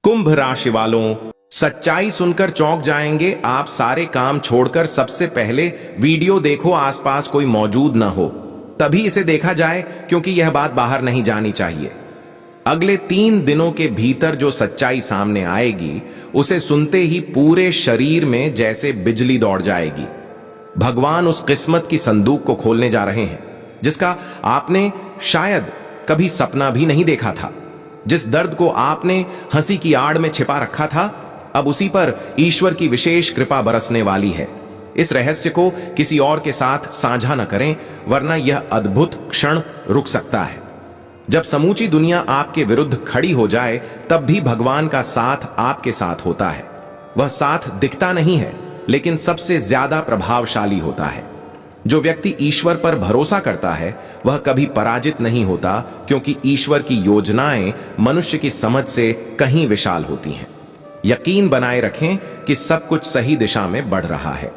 कुंभ राशि वालों, सच्चाई सुनकर चौंक जाएंगे। आप सारे काम छोड़कर सबसे पहले वीडियो देखो, आसपास कोई मौजूद ना हो तभी इसे देखा जाए, क्योंकि यह बात बाहर नहीं जानी चाहिए। अगले 3 दिनों के भीतर जो सच्चाई सामने आएगी उसे सुनते ही पूरे शरीर में जैसे बिजली दौड़ जाएगी। भगवान उस किस्मत की संदूक को खोलने जा रहे हैं जिसका आपने शायद कभी सपना भी नहीं देखा था। जिस दर्द को आपने हंसी की आड़ में छिपा रखा था, अब उसी पर ईश्वर की विशेष कृपा बरसने वाली है। इस रहस्य को किसी और के साथ साझा न करें, वरना यह अद्भुत क्षण रुक सकता है। जब समूची दुनिया आपके विरुद्ध खड़ी हो जाए तब भी भगवान का साथ आपके साथ होता है। वह साथ दिखता नहीं है, लेकिन सबसे ज्यादा प्रभावशाली होता है। जो व्यक्ति ईश्वर पर भरोसा करता है वह कभी पराजित नहीं होता, क्योंकि ईश्वर की योजनाएं मनुष्य की समझ से कहीं विशाल होती हैं। यकीन बनाए रखें कि सब कुछ सही दिशा में बढ़ रहा है।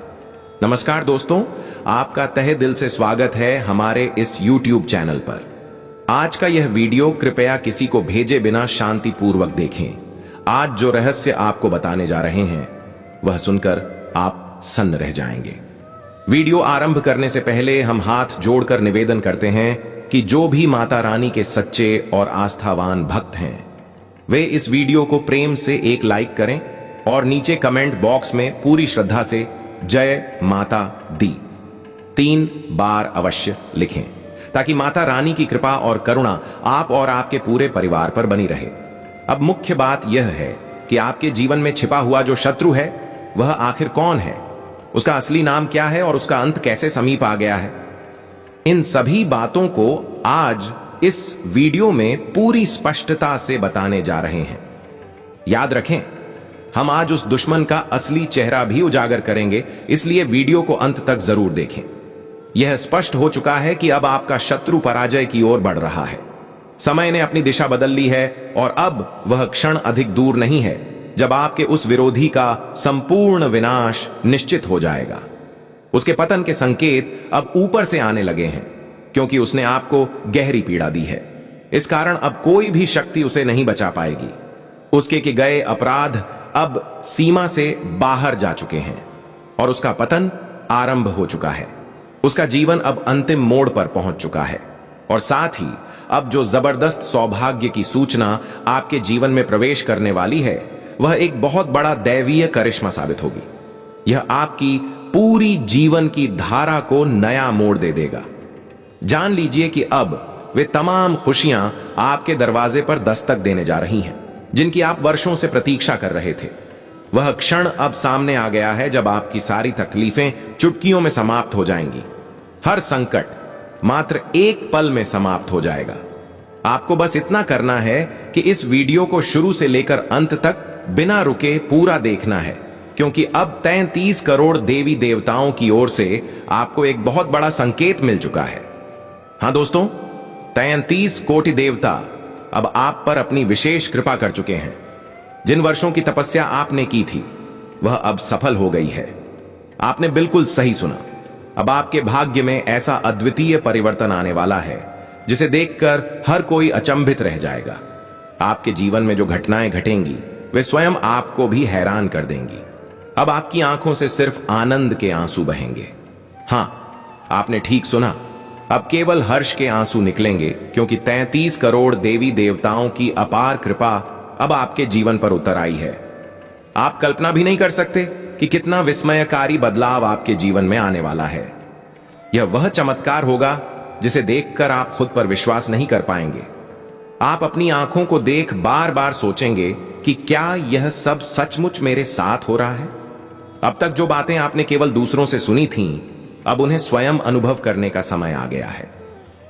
नमस्कार दोस्तों, आपका तहे दिल से स्वागत है हमारे इस YouTube चैनल पर। आज का यह वीडियो कृपया किसी को भेजे बिना शांतिपूर्वक देखें। आज जो रहस्य आपको बताने जा रहे हैं वह सुनकर आप सन्न रह जाएंगे। वीडियो आरंभ करने से पहले हम हाथ जोड़कर निवेदन करते हैं कि जो भी माता रानी के सच्चे और आस्थावान भक्त हैं वे इस वीडियो को प्रेम से एक लाइक करें और नीचे कमेंट बॉक्स में पूरी श्रद्धा से जय माता दी 3 बार अवश्य लिखें, ताकि माता रानी की कृपा और करुणा आप और आपके पूरे परिवार पर बनी रहे। अब मुख्य बात यह है कि आपके जीवन में छिपा हुआ जो शत्रु है वह आखिर कौन है, उसका असली नाम क्या है और उसका अंत कैसे समीप आ गया है। इन सभी बातों को आज इस वीडियो में पूरी स्पष्टता से बताने जा रहे हैं। याद रखें, हम आज उस दुश्मन का असली चेहरा भी उजागर करेंगे, इसलिए वीडियो को अंत तक जरूर देखें। यह स्पष्ट हो चुका है कि अब आपका शत्रु पराजय की ओर बढ़ रहा है। समय ने अपनी दिशा बदल ली है और अब वह क्षण अधिक दूर नहीं है जब आपके उस विरोधी का संपूर्ण विनाश निश्चित हो जाएगा। उसके पतन के संकेत अब ऊपर से आने लगे हैं, क्योंकि उसने आपको गहरी पीड़ा दी है। इस कारण अब कोई भी शक्ति उसे नहीं बचा पाएगी। उसके के गए अपराध अब सीमा से बाहर जा चुके हैं और उसका पतन आरंभ हो चुका है। उसका जीवन अब अंतिम मोड़ पर पहुंच चुका है और साथ ही अब जो जबरदस्त सौभाग्य की सूचना आपके जीवन में प्रवेश करने वाली है वह एक बहुत बड़ा दैवीय करिश्मा साबित होगी। यह आपकी पूरी जीवन की धारा को नया मोड़ दे देगा। जान लीजिए कि अब वे तमाम खुशियां आपके दरवाजे पर दस्तक देने जा रही हैं, जिनकी आप वर्षों से प्रतीक्षा कर रहे थे। वह क्षण अब सामने आ गया है जब आपकी सारी तकलीफें चुटकियों में समाप्त हो जाएंगी। हर संकट मात्र एक पल में समाप्त हो जाएगा। आपको बस इतना करना है कि इस वीडियो को शुरू से लेकर अंत तक बिना रुके पूरा देखना है, क्योंकि अब 33 करोड़ देवी देवताओं की ओर से आपको एक बहुत बड़ा संकेत मिल चुका है। हां दोस्तों, 33 कोटि देवता अब आप पर अपनी विशेष कृपा कर चुके हैं। जिन वर्षों की तपस्या आपने की थी वह अब सफल हो गई है। आपने बिल्कुल सही सुना। अब आपके भाग्य में ऐसा अद्वितीय परिवर्तन आने वाला है जिसे देखकर हर कोई अचंभित रह जाएगा। आपके जीवन में जो घटनाएं घटेंगी वे स्वयं आपको भी हैरान कर देंगी। अब आपकी आंखों से सिर्फ आनंद के आंसू बहेंगे। हां, आपने ठीक सुना, अब केवल हर्ष के आंसू निकलेंगे, क्योंकि 33 करोड़ देवी देवताओं की अपार कृपा अब आपके जीवन पर उतर आई है। आप कल्पना भी नहीं कर सकते कि कितना विस्मयकारी बदलाव आपके जीवन में आने वाला है। यह वह चमत्कार होगा जिसे देखकर आप खुद पर विश्वास नहीं कर पाएंगे। आप अपनी आंखों को देख बार बार सोचेंगे कि क्या यह सब सचमुच मेरे साथ हो रहा है। अब तक जो बातें आपने केवल दूसरों से सुनी थीं, अब उन्हें स्वयं अनुभव करने का समय आ गया है।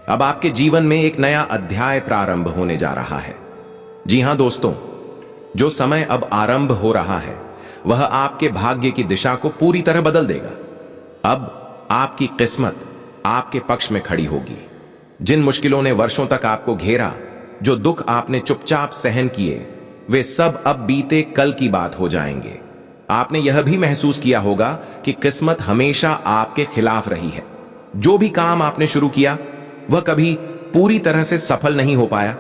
अब आपके जीवन में एक नया अध्याय प्रारंभ होने जा रहा है। जी हां दोस्तों, जो समय अब आरंभ हो रहा है वह आपके भाग्य की दिशा को पूरी तरह बदल देगा। अब आपकी किस्मत आपके पक्ष में खड़ी होगी। जिन मुश्किलों ने वर्षों तक आपको घेरा, जो दुख आपने चुपचाप सहन किए, वे सब अब बीते कल की बात हो जाएंगे। आपने यह भी महसूस किया होगा कि किस्मत हमेशा आपके खिलाफ रही है। जो भी काम आपने शुरू किया वह कभी पूरी तरह से सफल नहीं हो पाया।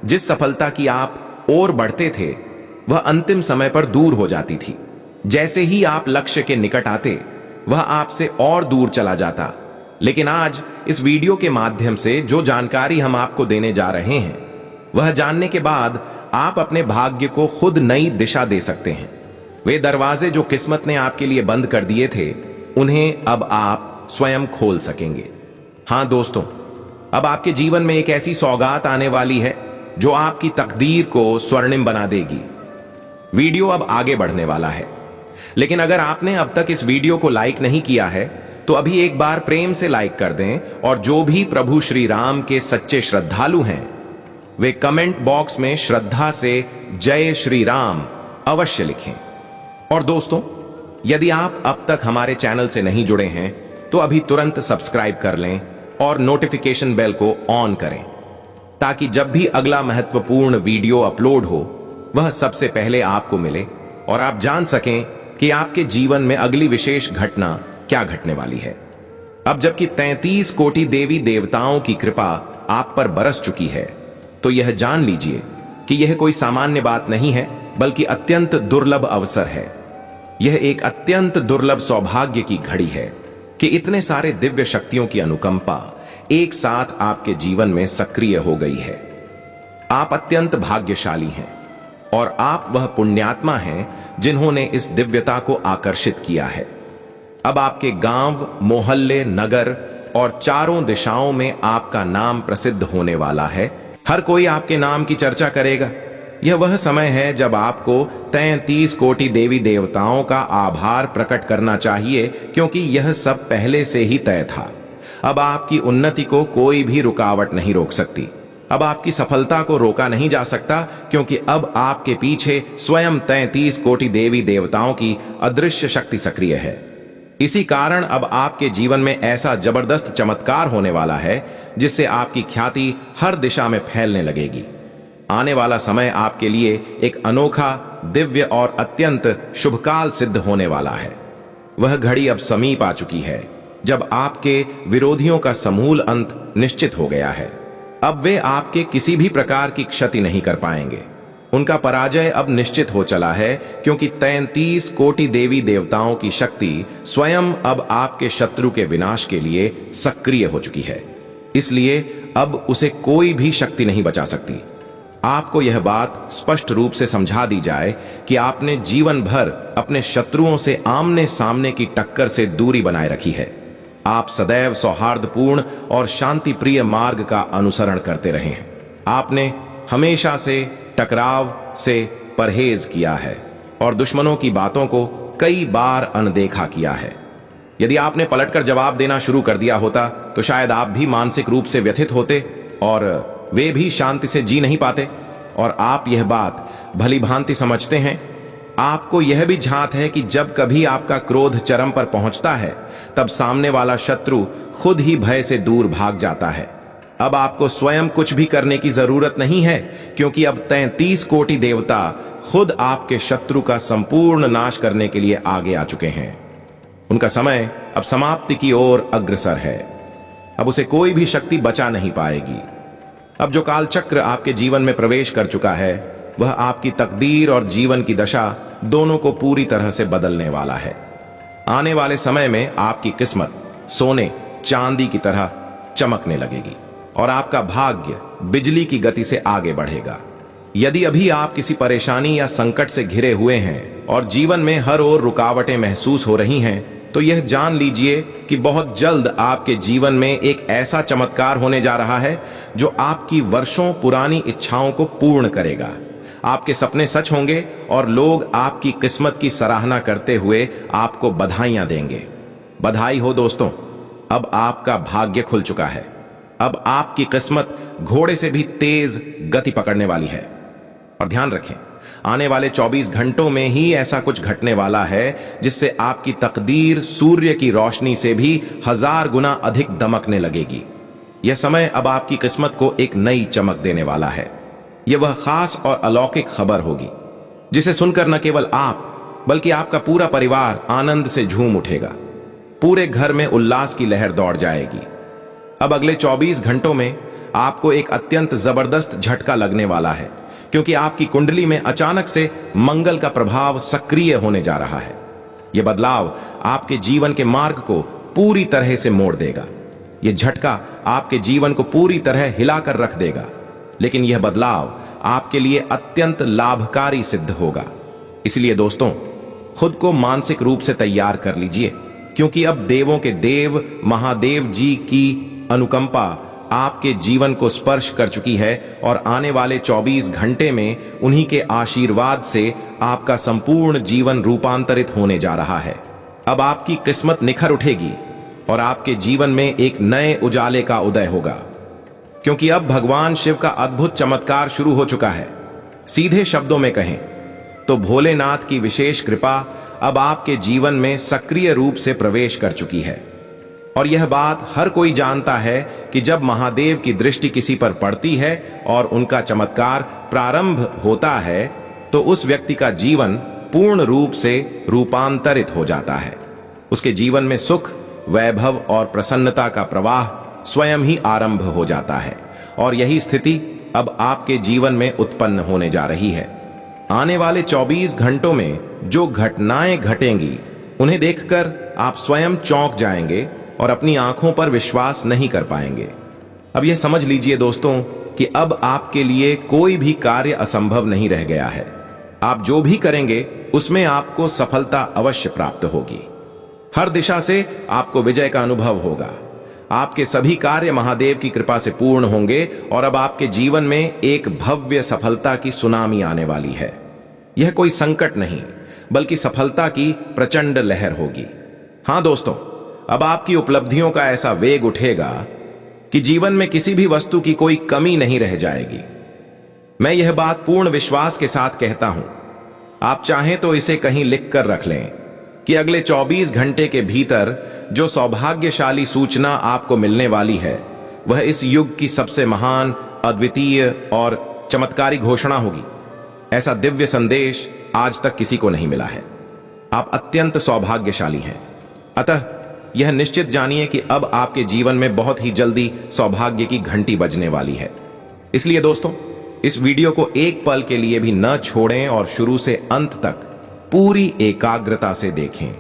जिस सफलता की आप ओर बढ़ते थे वह अंतिम समय पर दूर हो जाती थी। जैसे ही आप लक्ष्य के निकट आते, वह आपसे और दूर चला जाता। लेकिन आज इस वीडियो के माध्यम से जो जानकारी हम आपको देने जा रहे हैं, वह जानने के बाद आप अपने भाग्य को खुद नई दिशा दे सकते हैं। वे दरवाजे जो किस्मत ने आपके लिए बंद कर दिए थे, उन्हें अब आप स्वयं खोल सकेंगे। हां दोस्तों, अब आपके जीवन में एक ऐसी सौगात आने वाली है जो आपकी तकदीर को स्वर्णिम बना देगी। वीडियो अब आगे बढ़ने वाला है, लेकिन अगर आपने अब तक इस वीडियो को लाइक नहीं किया है तो अभी एक बार प्रेम से लाइक कर दें, और जो भी प्रभु श्री राम के सच्चे श्रद्धालु हैं, वे कमेंट बॉक्स में श्रद्धा से जय श्री राम अवश्य लिखें। और दोस्तों, यदि आप अब तक हमारे चैनल से नहीं जुड़े हैं तो अभी तुरंत सब्सक्राइब कर लें और नोटिफिकेशन बेल को ऑन करें, ताकि जब भी अगला महत्वपूर्ण वीडियो अपलोड हो, वह सबसे पहले आपको मिले और आप जान सकें कि आपके जीवन में अगली विशेष घटना क्या घटने वाली है। अब जबकि 33 कोटि देवी देवताओं की कृपा आप पर बरस चुकी है, तो यह जान लीजिए कि यह कोई सामान्य बात नहीं है, बल्कि अत्यंत दुर्लभ अवसर है। यह एक अत्यंत दुर्लभ सौभाग्य की घड़ी है कि इतने सारे दिव्य शक्तियों की अनुकंपा एक साथ आपके जीवन में सक्रिय हो गई है। आप अत्यंत भाग्यशाली हैं और आप वह पुण्यात्मा हैं जिन्होंने इस दिव्यता को आकर्षित किया है। अब आपके गांव, मोहल्ले, नगर और चारों दिशाओं में आपका नाम प्रसिद्ध होने वाला है। हर कोई आपके नाम की चर्चा करेगा। यह वह समय है जब आपको 33 कोटि देवी देवताओं का आभार प्रकट करना चाहिए, क्योंकि यह सब पहले से ही तय था। अब आपकी उन्नति को कोई भी रुकावट नहीं रोक सकती। अब आपकी सफलता को रोका नहीं जा सकता, क्योंकि अब आपके पीछे स्वयं 33 कोटि देवी देवताओं की अदृश्य शक्ति सक्रिय है। इसी कारण अब आपके जीवन में ऐसा जबरदस्त चमत्कार होने वाला है जिससे आपकी ख्याति हर दिशा में फैलने लगेगी। आने वाला समय आपके लिए एक अनोखा, दिव्य और अत्यंत शुभकाल सिद्ध होने वाला है। वह घड़ी अब समीप आ चुकी है जब आपके विरोधियों का समूल अंत निश्चित हो गया है। अब वे आपके किसी भी प्रकार की क्षति नहीं कर पाएंगे। उनका पराजय अब निश्चित हो चला है, क्योंकि 33 कोटि देवी देवताओं की शक्ति स्वयं अब आपके शत्रु के विनाश के लिए सक्रिय हो चुकी है। इसलिए अब उसे कोई भी शक्ति नहीं बचा सकती। आपको यह बात स्पष्ट रूप से समझा दी जाए कि आपने जीवन भर अपने शत्रुओं से आमने सामने की टक्कर से दूरी बनाए रखी है। आप सदैव सौहार्दपूर्ण और शांति प्रिय मार्ग का अनुसरण करते रहे हैं। आपने हमेशा से टकराव से परहेज किया है और दुश्मनों की बातों को कई बार अनदेखा किया है। यदि आपने पलटकर जवाब देना शुरू कर दिया होता तो शायद आप भी मानसिक रूप से व्यथित होते और वे भी शांति से जी नहीं पाते। और आप यह बात भली भांति समझते हैं। आपको यह भी झांत है कि जब कभी आपका क्रोध चरम पर पहुंचता है, तब सामने वाला शत्रु खुद ही भय से दूर भाग जाता है। अब आपको स्वयं कुछ भी करने की जरूरत नहीं है, क्योंकि अब 33 कोटि देवता खुद आपके शत्रु का संपूर्ण नाश करने के लिए आगे आ चुके हैं। उनका समय अब समाप्ति की ओर अग्रसर है। अब उसे कोई भी शक्ति बचा नहीं पाएगी। अब जो कालचक्र आपके जीवन में प्रवेश कर चुका है, वह आपकी तकदीर और जीवन की दशा दोनों को पूरी तरह से बदलने वाला है। आने वाले समय में आपकी किस्मत सोने चांदी की तरह चमकने लगेगी और आपका भाग्य बिजली की गति से आगे बढ़ेगा। यदि अभी आप किसी परेशानी या संकट से घिरे हुए हैं और जीवन में हर ओर रुकावटें महसूस हो रही हैं, तो यह जान लीजिए कि बहुत जल्द आपके जीवन में एक ऐसा चमत्कार होने जा रहा है जो आपकी वर्षों पुरानी इच्छाओं को पूर्ण करेगा। आपके सपने सच होंगे और लोग आपकी किस्मत की सराहना करते हुए आपको बधाइयां देंगे। बधाई हो दोस्तों, अब आपका भाग्य खुल चुका है। अब आपकी किस्मत घोड़े से भी तेज गति पकड़ने वाली है। और ध्यान रखें, आने वाले 24 घंटों में ही ऐसा कुछ घटने वाला है जिससे आपकी तकदीर सूर्य की रोशनी से भी 1000 गुना अधिक दमकने लगेगी। यह समय अब आपकी किस्मत को एक नई चमक देने वाला है। यह वह खास और अलौकिक खबर होगी जिसे सुनकर न केवल आप बल्कि आपका पूरा परिवार आनंद से झूम उठेगा। पूरे घर में उल्लास की लहर दौड़ जाएगी। अब अगले 24 घंटों में आपको एक अत्यंत जबरदस्त झटका लगने वाला है, क्योंकि आपकी कुंडली में अचानक से मंगल का प्रभाव सक्रिय होने जा रहा है। यह बदलाव आपके जीवन के मार्ग को पूरी तरह से मोड़ देगा। यह झटका आपके जीवन को पूरी तरह हिलाकर रख देगा, लेकिन यह बदलाव आपके लिए अत्यंत लाभकारी सिद्ध होगा। इसलिए दोस्तों, खुद को मानसिक रूप से तैयार कर लीजिए, क्योंकि अब देवों के देव महादेव जी की अनुकंपा आपके जीवन को स्पर्श कर चुकी है और आने वाले 24 घंटे में उन्हीं के आशीर्वाद से आपका संपूर्ण जीवन रूपांतरित होने जा रहा है। अब आपकी किस्मत निखर उठेगी और आपके जीवन में एक नए उजाले का उदय होगा, क्योंकि अब भगवान शिव का अद्भुत चमत्कार शुरू हो चुका है। सीधे शब्दों में कहें तो भोलेनाथ की विशेष कृपा अब आपके जीवन में सक्रिय रूप से प्रवेश कर चुकी है। और यह बात हर कोई जानता है कि जब महादेव की दृष्टि किसी पर पड़ती है और उनका चमत्कार प्रारंभ होता है, तो उस व्यक्ति का जीवन पूर्ण रूप से रूपांतरित हो जाता है। उसके जीवन में सुख, वैभव और प्रसन्नता का प्रवाह स्वयं ही आरंभ हो जाता है। और यही स्थिति अब आपके जीवन में उत्पन्न होने जा रही है। आने वाले 24 घंटों में जो घटनाएं घटेंगी, उन्हें देखकर आप स्वयं चौंक जाएंगे और अपनी आंखों पर विश्वास नहीं कर पाएंगे। अब यह समझ लीजिए दोस्तों कि अब आपके लिए कोई भी कार्य असंभव नहीं रह गया है। आप जो भी करेंगे उसमें आपको सफलता अवश्य प्राप्त होगी। हर दिशा से आपको विजय का अनुभव होगा। आपके सभी कार्य महादेव की कृपा से पूर्ण होंगे और अब आपके जीवन में एक भव्य सफलता की सुनामी आने वाली है। यह कोई संकट नहीं, बल्कि सफलता की प्रचंड लहर होगी। हां दोस्तों, अब आपकी उपलब्धियों का ऐसा वेग उठेगा कि जीवन में किसी भी वस्तु की कोई कमी नहीं रह जाएगी। मैं यह बात पूर्ण विश्वास के साथ कहता हूं। आप चाहें तो इसे कहीं लिख कर रख लें कि अगले 24 घंटे के भीतर जो सौभाग्यशाली सूचना आपको मिलने वाली है, वह इस युग की सबसे महान, अद्वितीय और चमत्कारी घोषणा होगी। ऐसा दिव्य संदेश आज तक किसी को नहीं मिला है। आप अत्यंत सौभाग्यशाली हैं। अतः यह निश्चित जानिए कि अब आपके जीवन में बहुत ही जल्दी सौभाग्य की घंटी बजने वाली है। इसलिए दोस्तों, इस वीडियो को एक पल के लिए भी न छोड़ें और शुरू से अंत तक पूरी एकाग्रता से देखें,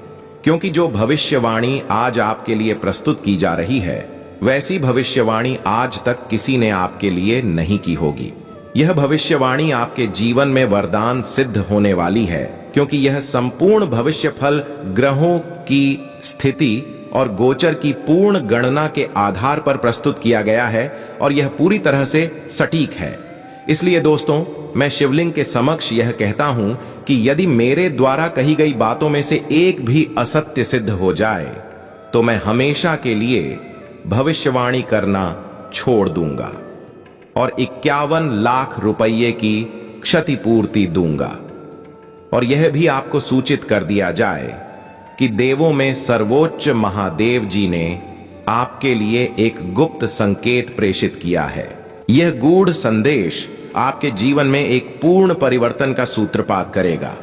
क्योंकि जो भविष्यवाणी आज आपके लिए प्रस्तुत की जा रही है, वैसी भविष्यवाणी आज तक किसी ने आपके लिए नहीं की होगी। यह भविष्यवाणी आपके जीवन में वरदान सिद्ध होने वाली है, क्योंकि यह संपूर्ण भविष्य फल ग्रहों की स्थिति और गोचर की पूर्ण गणना के आधार पर प्रस्तुत किया गया है और यह पूरी तरह से सटीक है। इसलिए दोस्तों, मैं शिवलिंग के समक्ष यह कहता हूं कि यदि मेरे द्वारा कही गई बातों में से एक भी असत्य सिद्ध हो जाए, तो मैं हमेशा के लिए भविष्यवाणी करना छोड़ दूंगा और 51 लाख रुपये की क्षतिपूर्ति दूंगा। और यह भी आपको सूचित कर दिया जाए कि देवों में सर्वोच्च महादेव जी ने आपके लिए एक गुप्त संकेत प्रेषित किया है। यह गूढ़ संदेश आपके जीवन में एक पूर्ण परिवर्तन का सूत्रपात करेगा।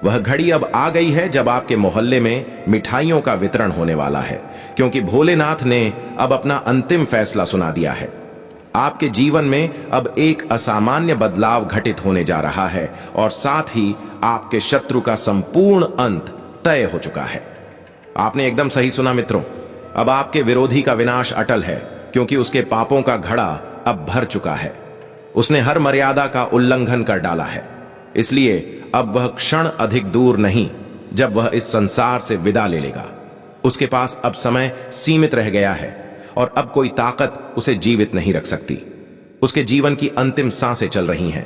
वह घड़ी अब आ गई है जब आपके मोहल्ले में मिठाइयों का वितरण होने वाला है, क्योंकि भोलेनाथ ने अब अपना अंतिम फैसला सुना दिया है। आपके जीवन में अब एक असामान्य बदलाव घटित होने जा रहा है और साथ ही आपके शत्रु का संपूर्ण अंत तय हो चुका है। आपने एकदम सही सुना मित्रों। अब आपके विरोधी का विनाश अटल है, क्योंकि उसके पापों का घड़ा अब भर चुका है। उसने हर मर्यादा का उल्लंघन कर डाला है। इसलिए अब वह क्षण अधिक दूर नहीं जब वह इस संसार से विदा ले लेगा। उसके पास अब समय सीमित रह गया है और अब कोई ताकत उसे जीवित नहीं रख सकती। उसके जीवन की अंतिम सांसें चल रही हैं।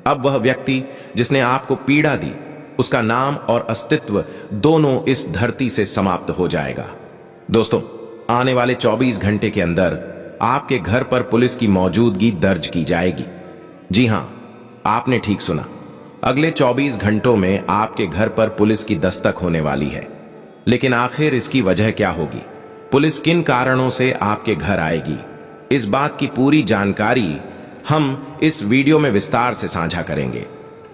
अब वह व्यक्ति जिसने आपको पीड़ा दी, उसका नाम और अस्तित्व दोनों इस धरती से समाप्त हो जाएगा। दोस्तों, आने वाले 24 घंटे के अंदर आपके घर पर पुलिस की मौजूदगी दर्ज की जाएगी। जी हां, आपने ठीक सुना। अगले 24 घंटों में आपके घर पर पुलिस की दस्तक होने वाली है। लेकिन आखिर इसकी वजह क्या होगी? पुलिस किन कारणों से आपके घर आएगी? इस बात की पूरी जानकारी हम इस वीडियो में विस्तार से साझा करेंगे।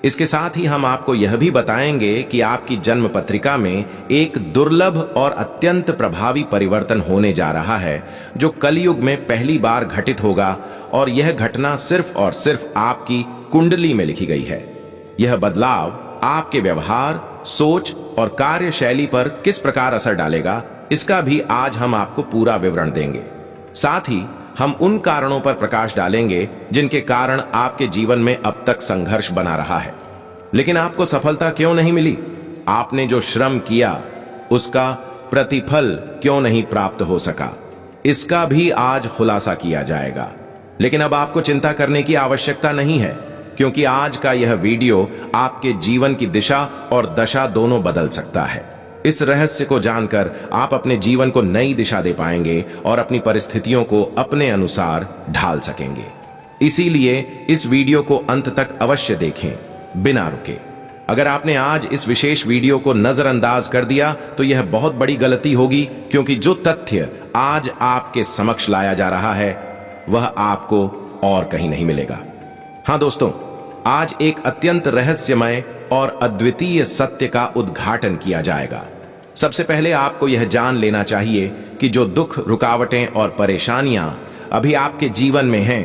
इसके साथ ही हम आपको यह भी बताएंगे कि आपकी जन्म पत्रिका में एक दुर्लभ और अत्यंत प्रभावी परिवर्तन होने जा रहा है, जो कलयुग में पहली बार घटित होगा। और यह घटना सिर्फ और सिर्फ आपकी कुंडली में लिखी गई है। यह बदलाव आपके व्यवहार, सोच और कार्यशैली पर किस प्रकार असर डालेगा, इसका भी आज हम आपको पूरा विवरण देंगे। साथ ही हम उन कारणों पर प्रकाश डालेंगे जिनके कारण आपके जीवन में अब तक संघर्ष बना रहा है, लेकिन आपको सफलता क्यों नहीं मिली। आपने जो श्रम किया उसका प्रतिफल क्यों नहीं प्राप्त हो सका, इसका भी आज खुलासा किया जाएगा। लेकिन अब आपको चिंता करने की आवश्यकता नहीं है, क्योंकि आज का यह वीडियो आपके जीवन की दिशा और दशा दोनों बदल सकता है। इस रहस्य को जानकर आप अपने जीवन को नई दिशा दे पाएंगे और अपनी परिस्थितियों को अपने अनुसार ढाल सकेंगे। इसीलिए इस वीडियो को अंत तक अवश्य देखें, बिना रुके। अगर आपने आज इस विशेष वीडियो को नजरअंदाज कर दिया तो यह बहुत बड़ी गलती होगी, क्योंकि जो तथ्य आज आपके समक्ष लाया जा रहा है वह आपको और कहीं नहीं मिलेगा। हाँ दोस्तों, आज एक अत्यंत रहस्यमय और अद्वितीय सत्य का उद्घाटन किया जाएगा। सबसे पहले आपको यह जान लेना चाहिए कि जो दुख, रुकावटें और परेशानियां अभी आपके जीवन में हैं,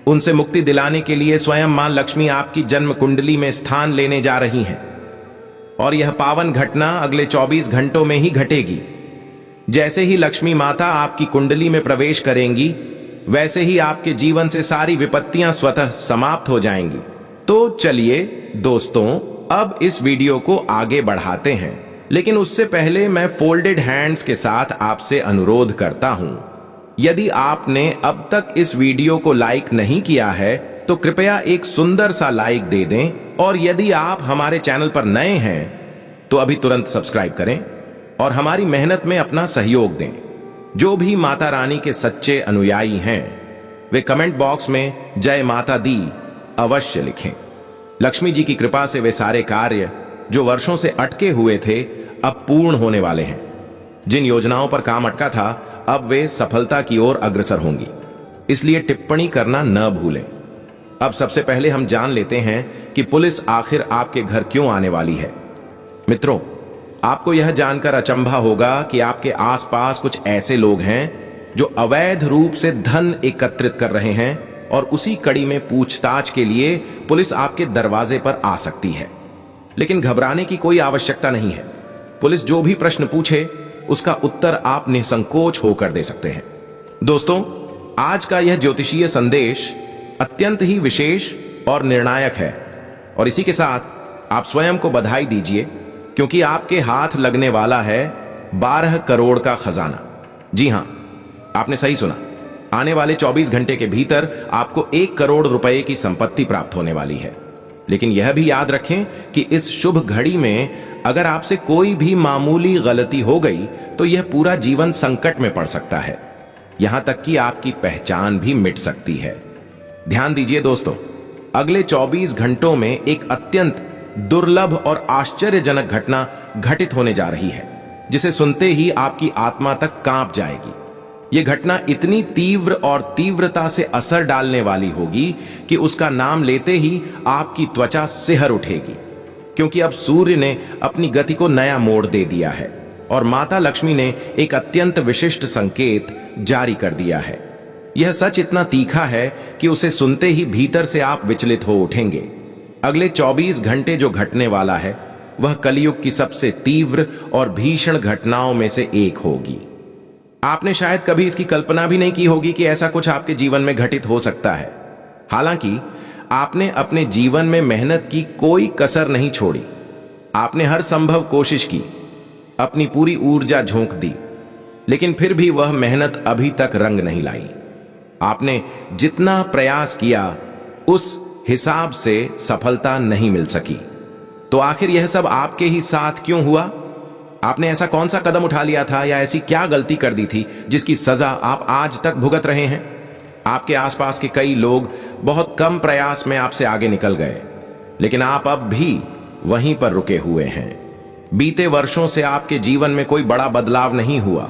उनसे मुक्ति दिलाने के लिए स्वयं मां लक्ष्मी आपकी जन्म कुंडली में स्थान लेने जा रही हैं। और यह पावन घटना अगले 24 घंटों में ही घटेगी। जैसे ही लक्ष्मी माता आपकी कुंडली में प्रवेश करेंगी, वैसे ही आपके जीवन से सारी विपत्तियां स्वतः समाप्त हो जाएंगी। तो चलिए दोस्तों, अब इस वीडियो को आगे बढ़ाते हैं, लेकिन उससे पहले मैं फोल्डेड हैंड्स के साथ आपसे अनुरोध करता हूं, यदि आपने अब तक इस वीडियो को लाइक नहीं किया है तो कृपया एक सुंदर सा लाइक दे दें, और यदि आप हमारे चैनल पर नए हैं तो अभी तुरंत सब्सक्राइब करें और हमारी मेहनत में अपना सहयोग दें। जो भी माता रानी के सच्चे अनुयायी हैं वे कमेंट बॉक्स में जय माता दी अवश्य लिखें। लक्ष्मी जी की कृपा से वे सारे कार्य जो वर्षों से अटके हुए थे अब पूर्ण होने वाले हैं। जिन योजनाओं पर काम अटका था अब वे सफलता की ओर अग्रसर होंगी, इसलिए टिप्पणी करना न भूलें। अब सबसे पहले हम जान लेते हैं कि पुलिस आखिर आपके घर क्यों आने वाली है। मित्रों, आपको यह जानकर अचंभा होगा कि आपके आसपास कुछ ऐसे लोग हैं जो अवैध रूप से धन एकत्रित कर रहे हैं, और उसी कड़ी में पूछताछ के लिए पुलिस आपके दरवाजे पर आ सकती है। लेकिन घबराने की कोई आवश्यकता नहीं है। पुलिस जो भी प्रश्न पूछे उसका उत्तर आप निसंकोच होकर दे सकते हैं। दोस्तों, आज का यह ज्योतिषीय संदेश अत्यंत ही विशेष और निर्णायक है, और इसी के साथ आप स्वयं को बधाई दीजिए, क्योंकि आपके हाथ लगने वाला है 12 करोड़ का खजाना। जी हां, आपने सही सुना। आने वाले 24 घंटे के भीतर आपको 1 करोड़ रुपए की संपत्ति प्राप्त होने वाली है। लेकिन यह भी याद रखें कि इस शुभ घड़ी में अगर आपसे कोई भी मामूली गलती हो गई तो यह पूरा जीवन संकट में पड़ सकता है, यहां तक कि आपकी पहचान भी मिट सकती है। ध्यान दीजिए दोस्तों, अगले 24 घंटों में एक अत्यंत दुर्लभ और आश्चर्यजनक घटना घटित होने जा रही है, जिसे सुनते ही आपकी आत्मा तक कांप जाएगी। यह घटना इतनी तीव्र और तीव्रता से असर डालने वाली होगी कि उसका नाम लेते ही आपकी त्वचा सिहर उठेगी, क्योंकि अब सूर्य ने अपनी गति को नया मोड़ दे दिया है और माता लक्ष्मी ने एक अत्यंत विशिष्ट संकेत जारी कर दिया है। यह सच इतना तीखा है कि उसे सुनते ही भीतर से आप विचलित हो उठेंगे। अगले 24 घंटे जो घटने वाला है वह कलयुग की सबसे तीव्र और भीषण घटनाओं में से एक होगी। आपने शायद कभी इसकी कल्पना भी नहीं की होगी कि ऐसा कुछ आपके जीवन में घटित हो सकता है। हालांकि आपने अपने जीवन में मेहनत की कोई कसर नहीं छोड़ी। आपने हर संभव कोशिश की, अपनी पूरी ऊर्जा झोंक दी, लेकिन फिर भी वह मेहनत अभी तक रंग नहीं लाई। आपने जितना प्रयास किया उस हिसाब से सफलता नहीं मिल सकी। तो आखिर यह सब आपके ही साथ क्यों हुआ? आपने ऐसा कौन सा कदम उठा लिया था या ऐसी क्या गलती कर दी थी जिसकी सजा आप आज तक भुगत रहे हैं? आपके आसपास के कई लोग बहुत कम प्रयास में आपसे आगे निकल गए, लेकिन आप अब भी वहीं पर रुके हुए हैं। बीते वर्षों से आपके जीवन में कोई बड़ा बदलाव नहीं हुआ।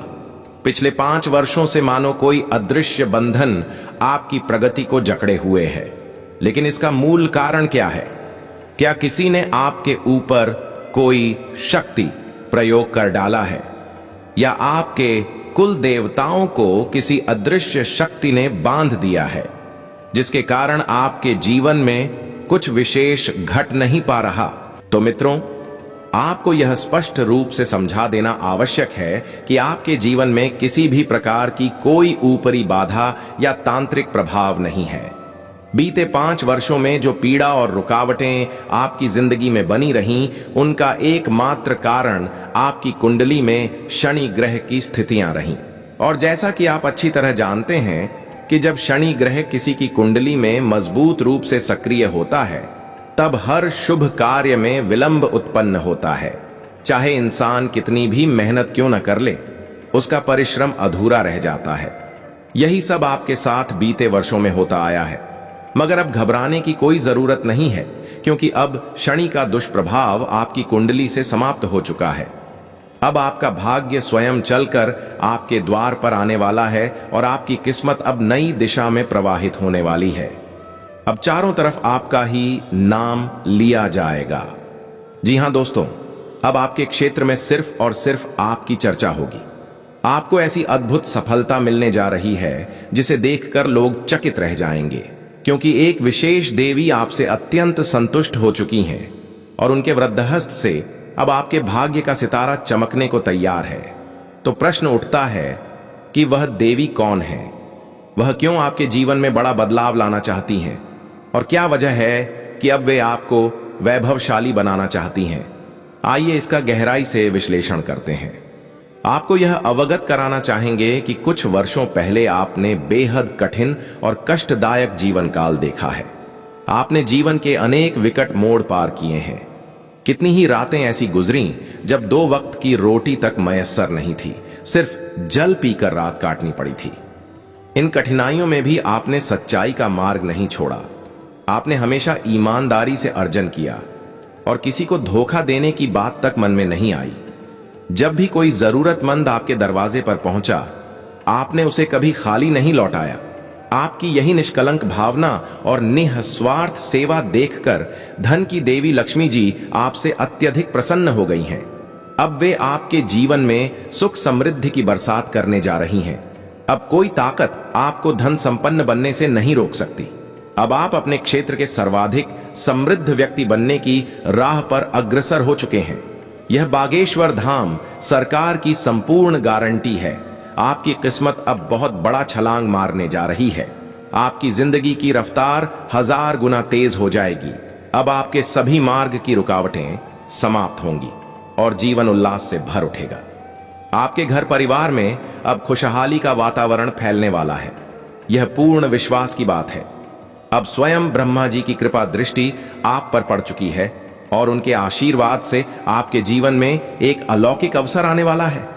पिछले 5 वर्षों से मानो कोई अदृश्य बंधन आपकी प्रगति को जकड़े हुए है। लेकिन इसका मूल कारण क्या है? क्या किसी ने आपके ऊपर कोई शक्ति प्रयोग कर डाला है, या आपके कुल देवताओं को किसी अदृश्य शक्ति ने बांध दिया है, जिसके कारण आपके जीवन में कुछ विशेष घट नहीं पा रहा, तो मित्रों, आपको यह स्पष्ट रूप से समझा देना आवश्यक है कि आपके जीवन में किसी भी प्रकार की कोई ऊपरी बाधा या तांत्रिक प्रभाव नहीं है। बीते 5 वर्षों में जो पीड़ा और रुकावटें आपकी जिंदगी में बनी रहीं, उनका एकमात्र कारण आपकी कुंडली में शनि ग्रह की स्थितियां रहीं। और जैसा कि आप अच्छी तरह जानते हैं कि जब शनि ग्रह किसी की कुंडली में मजबूत रूप से सक्रिय होता है, तब हर शुभ कार्य में विलंब उत्पन्न होता है। चाहे इंसान कितनी भी मेहनत क्यों न कर ले, उसका परिश्रम अधूरा रह जाता है। यही सब आपके साथ बीते वर्षों में होता आया है। मगर अब घबराने की कोई जरूरत नहीं है, क्योंकि अब शनि का दुष्प्रभाव आपकी कुंडली से समाप्त हो चुका है। अब आपका भाग्य स्वयं चलकर आपके द्वार पर आने वाला है और आपकी किस्मत अब नई दिशा में प्रवाहित होने वाली है। अब चारों तरफ आपका ही नाम लिया जाएगा। जी हां दोस्तों, अब आपके क्षेत्र में सिर्फ और सिर्फ आपकी चर्चा होगी। आपको ऐसी अद्भुत सफलता मिलने जा रही है जिसे देखकर लोग चकित रह जाएंगे, क्योंकि एक विशेष देवी आपसे अत्यंत संतुष्ट हो चुकी हैं और उनके वृद्धहस्त से अब आपके भाग्य का सितारा चमकने को तैयार है। तो प्रश्न उठता है कि वह देवी कौन है? वह क्यों आपके जीवन में बड़ा बदलाव लाना चाहती हैं? और क्या वजह है कि अब वे आपको वैभवशाली बनाना चाहती हैं? आइए इसका गहराई से विश्लेषण करते हैं। आपको यह अवगत कराना चाहेंगे कि कुछ वर्षों पहले आपने बेहद कठिन और कष्टदायक जीवन काल देखा है। आपने जीवन के अनेक विकट मोड़ पार किए हैं। कितनी ही रातें ऐसी गुजरी जब 2 वक्त की रोटी तक मयस्सर नहीं थी, सिर्फ जल पीकर रात काटनी पड़ी थी। इन कठिनाइयों में भी आपने सच्चाई का मार्ग नहीं छोड़ा। आपने हमेशा ईमानदारी से अर्जन किया और किसी को धोखा देने की बात तक मन में नहीं आई। जब भी कोई जरूरतमंद आपके दरवाजे पर पहुंचा, आपने उसे कभी खाली नहीं लौटाया। आपकी यही निष्कलंक भावना और निस्वार्थ सेवा देखकर धन की देवी लक्ष्मी जी आपसे अत्यधिक प्रसन्न हो गई हैं। अब वे आपके जीवन में सुख समृद्धि की बरसात करने जा रही हैं। अब कोई ताकत आपको धन संपन्न बनने से नहीं रोक सकती। अब आप अपने क्षेत्र के सर्वाधिक समृद्ध व्यक्ति बनने की राह पर अग्रसर हो चुके हैं। यह बागेश्वर धाम सरकार की संपूर्ण गारंटी है। आपकी किस्मत अब बहुत बड़ा छलांग मारने जा रही है। आपकी जिंदगी की रफ्तार 1000 गुना तेज हो जाएगी। अब आपके सभी मार्ग की रुकावटें समाप्त होंगी और जीवन उल्लास से भर उठेगा। आपके घर परिवार में अब खुशहाली का वातावरण फैलने वाला है। यह पूर्ण विश्वास की बात है। अब स्वयं ब्रह्मा जी की कृपा दृष्टि आप पर पड़ चुकी है और उनके आशीर्वाद से आपके जीवन में एक अलौकिक अवसर आने वाला है।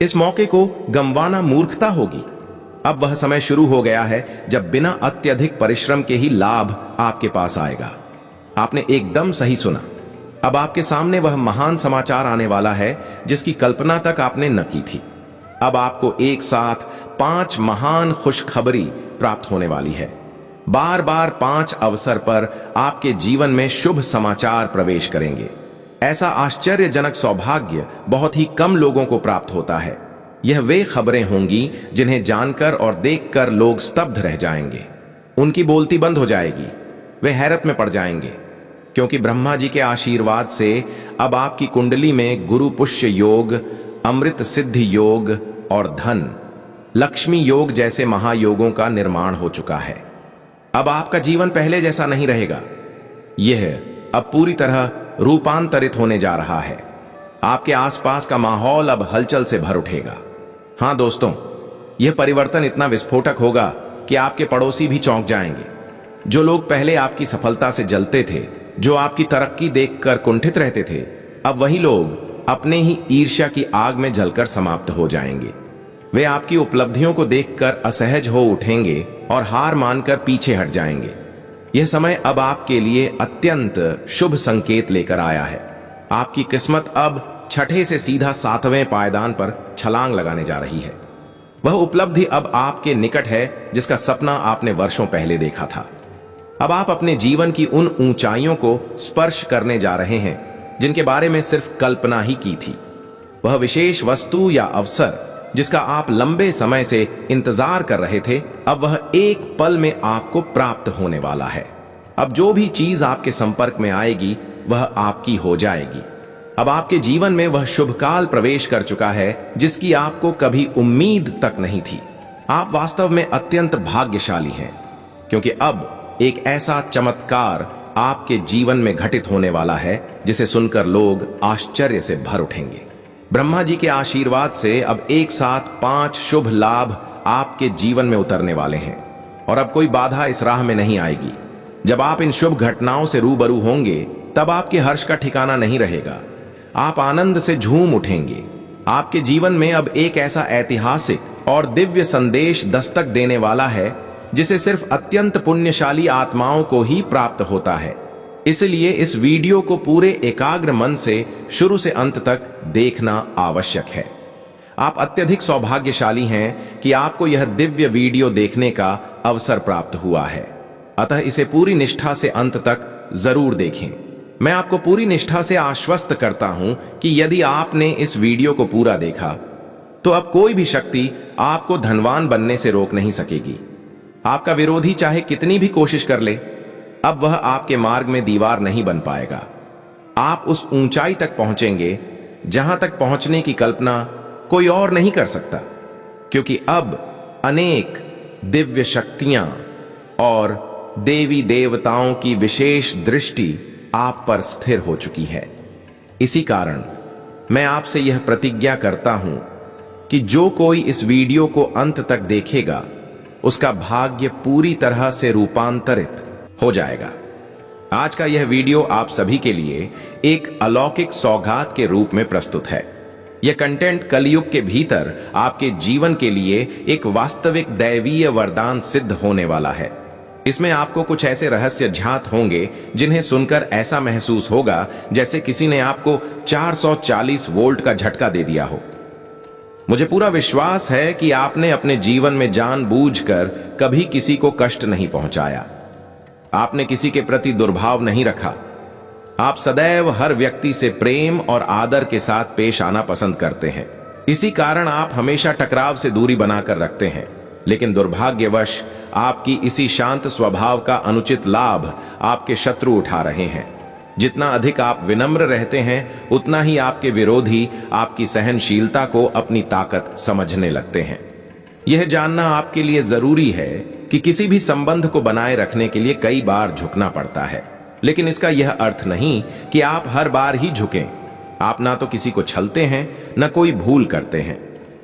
इस मौके को गंवाना मूर्खता होगी। अब वह समय शुरू हो गया है जब बिना अत्यधिक परिश्रम के ही लाभ आपके पास आएगा। आपने एकदम सही सुना। अब आपके सामने वह महान समाचार आने वाला है जिसकी कल्पना तक आपने न की थी। अब आपको एक साथ 5 महान खुशखबरी प्राप्त होने वाली है। बार बार 5 अवसर पर आपके जीवन में शुभ समाचार प्रवेश करेंगे। ऐसा आश्चर्यजनक सौभाग्य बहुत ही कम लोगों को प्राप्त होता है। यह वे खबरें होंगी जिन्हें जानकर और देखकर लोग स्तब्ध रह जाएंगे। उनकी बोलती बंद हो जाएगी। वे हैरत में पड़ जाएंगे, क्योंकि ब्रह्मा जी के आशीर्वाद से अब आपकी कुंडली में गुरु पुष्य योग, अमृत सिद्धि योग और धन लक्ष्मी योग जैसे महायोगों का निर्माण हो चुका है। अब आपका जीवन पहले जैसा नहीं रहेगा। यह अब पूरी तरह रूपांतरित होने जा रहा है। आपके आसपास का माहौल अब हलचल से भर उठेगा। हां दोस्तों, यह परिवर्तन इतना विस्फोटक होगा कि आपके पड़ोसी भी चौंक जाएंगे। जो लोग पहले आपकी सफलता से जलते थे, जो आपकी तरक्की देखकर कुंठित रहते थे, अब वही लोग अपने ही ईर्ष्या की आग में जलकर समाप्त हो जाएंगे। वे आपकी उपलब्धियों को देखकर असहज हो उठेंगे और हार मानकर पीछे हट जाएंगे। यह समय अब आपके लिए अत्यंत शुभ संकेत लेकर आया है। आपकी किस्मत अब 6ठे से सीधा 7वें पायदान पर छलांग लगाने जा रही है। वह उपलब्धि अब आपके निकट है जिसका सपना आपने वर्षों पहले देखा था। अब आप अपने जीवन की उन ऊंचाइयों को स्पर्श करने जा रहे हैं जिनके बारे में सिर्फ कल्पना ही की थी। वह विशेष वस्तु या अवसर जिसका आप लंबे समय से इंतजार कर रहे थे, अब वह एक पल में आपको प्राप्त होने वाला है। अब जो भी चीज आपके संपर्क में आएगी वह आपकी हो जाएगी। अब आपके जीवन में वह शुभ काल प्रवेश कर चुका है जिसकी आपको कभी उम्मीद तक नहीं थी। आप वास्तव में अत्यंत भाग्यशाली हैं, क्योंकि अब एक ऐसा चमत्कार आपके जीवन में घटित होने वाला है जिसे सुनकर लोग आश्चर्य से भर उठेंगे। ब्रह्मा जी के आशीर्वाद से अब एक साथ 5 शुभ लाभ आपके जीवन में उतरने वाले हैं और अब कोई बाधा इस राह में नहीं आएगी। जब आप इन शुभ घटनाओं से रूबरू होंगे तब आपके हर्ष का ठिकाना नहीं रहेगा। आप आनंद से झूम उठेंगे। आपके जीवन में अब एक ऐसा ऐतिहासिक और दिव्य संदेश दस्तक देने वाला है जिसे सिर्फ अत्यंत पुण्यशाली आत्माओं को ही प्राप्त होता है। इसलिए इस वीडियो को पूरे एकाग्र मन से शुरू से अंत तक देखना आवश्यक है। आप अत्यधिक सौभाग्यशाली हैं कि आपको यह दिव्य वीडियो देखने का अवसर प्राप्त हुआ है। अतः इसे पूरी निष्ठा से अंत तक जरूर देखें। मैं आपको पूरी निष्ठा से आश्वस्त करता हूं कि यदि आपने इस वीडियो को पूरा देखा तो अब कोई भी शक्ति आपको धनवान बनने से रोक नहीं सकेगी। आपका विरोधी चाहे कितनी भी कोशिश कर ले, अब वह आपके मार्ग में दीवार नहीं बन पाएगा। आप उस ऊंचाई तक पहुंचेंगे जहां तक पहुंचने की कल्पना कोई और नहीं कर सकता, क्योंकि अब अनेक दिव्य शक्तियां और देवी देवताओं की विशेष दृष्टि आप पर स्थिर हो चुकी है। इसी कारण मैं आपसे यह प्रतिज्ञा करता हूं कि जो कोई इस वीडियो को अंत तक देखेगा उसका भाग्य पूरी तरह से रूपांतरित हो जाएगा। आज का यह वीडियो आप सभी के लिए एक अलौकिक सौगात के रूप में प्रस्तुत है। यह कंटेंट कलयुग के भीतर आपके जीवन के लिए एक वास्तविक दैवीय वरदान सिद्ध होने वाला है। इसमें आपको कुछ ऐसे रहस्य ज्ञात होंगे जिन्हें सुनकर ऐसा महसूस होगा जैसे किसी ने आपको 440 वोल्ट का झटका दे दिया हो। मुझे पूरा विश्वास है कि आपने अपने जीवन में जानबूझकर कभी किसी को कष्ट नहीं पहुंचाया। आपने किसी के प्रति दुर्भाव नहीं रखा। आप सदैव हर व्यक्ति से प्रेम और आदर के साथ पेश आना पसंद करते हैं। इसी कारण आप हमेशा टकराव से दूरी बनाकर रखते हैं। लेकिन दुर्भाग्यवश आपकी इसी शांत स्वभाव का अनुचित लाभ आपके शत्रु उठा रहे हैं। जितना अधिक आप विनम्र रहते हैं उतना ही आपके विरोधी आपकी सहनशीलता को अपनी ताकत समझने लगते हैं। यह जानना आपके लिए जरूरी है कि किसी भी संबंध को बनाए रखने के लिए कई बार झुकना पड़ता है, लेकिन इसका यह अर्थ नहीं कि आप हर बार ही झुकें। आप ना तो किसी को छलते हैं न कोई भूल करते हैं।